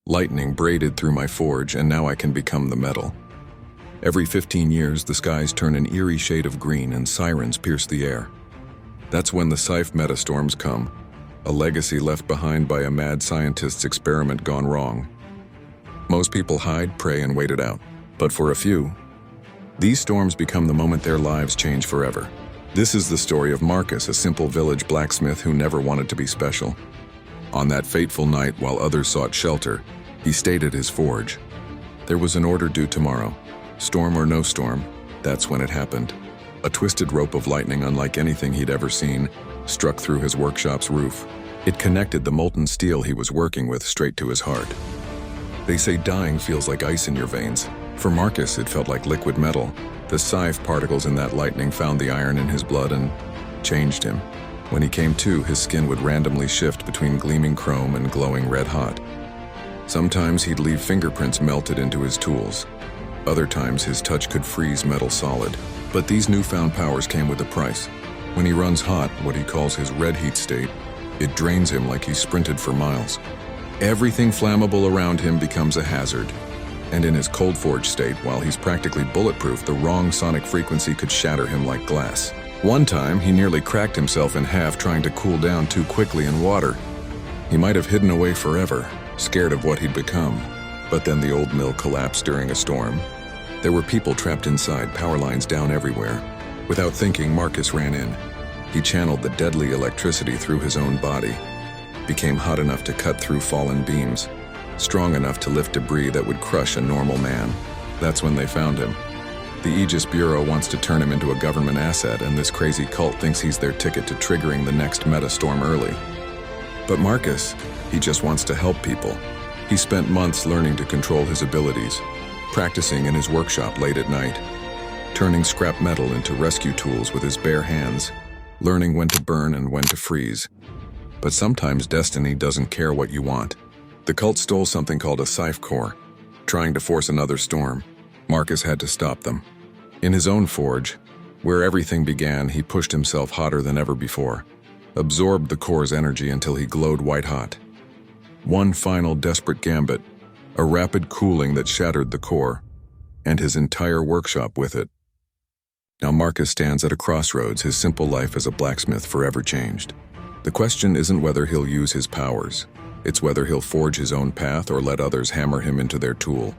Lightning braided through my forge, and now I can become the metal. Every 15 years, the skies turn an eerie shade of green and sirens pierce the air. That's when the Scythe metastorms come, a legacy left behind by a mad scientist's experiment gone wrong. Most people hide, pray, and wait it out. But for a few, these storms become the moment their lives change forever. This is the story of Marcus, a simple village blacksmith who never wanted to be special. On that fateful night, while others sought shelter, he stayed at his forge. There was an order due tomorrow. Storm or no storm, that's when it happened. A twisted rope of lightning unlike anything he'd ever seen struck through his workshop's roof. It connected the molten steel he was working with straight to his heart. They say dying feels like ice in your veins. For Marcus, it felt like liquid metal. The scythe particles in that lightning found the iron in his blood and changed him. When he came to, his skin would randomly shift between gleaming chrome and glowing red hot. Sometimes he'd leave fingerprints melted into his tools. Other times his touch could freeze metal solid. But these newfound powers came with a price. When he runs hot, what he calls his red heat state, it drains him like he sprinted for miles. Everything flammable around him becomes a hazard. And in his cold forge state, while he's practically bulletproof, the wrong sonic frequency could shatter him like glass. One time, he nearly cracked himself in half trying to cool down too quickly in water. He might have hidden away forever, scared of what he'd become. But then the old mill collapsed during a storm. There were people trapped inside, power lines down everywhere. Without thinking, Marcus ran in. He channeled the deadly electricity through his own body, became hot enough to cut through fallen beams, strong enough to lift debris that would crush a normal man. That's when they found him. The Aegis Bureau wants to turn him into a government asset, and this crazy cult thinks he's their ticket to triggering the next metastorm early. But Marcus, he just wants to help people. He spent months learning to control his abilities, practicing in his workshop late at night, turning scrap metal into rescue tools with his bare hands, learning when to burn and when to freeze. But sometimes destiny doesn't care what you want. The cult stole something called a Scythe core, trying to force another storm. Marcus had to stop them. In his own forge, where everything began, he pushed himself hotter than ever before, absorbed the core's energy until he glowed white hot. One final desperate gambit, a rapid cooling that shattered the core, and his entire workshop with it. Now Marcus stands at a crossroads, his simple life as a blacksmith forever changed. The question isn't whether he'll use his powers, it's whether he'll forge his own path or let others hammer him into their tool.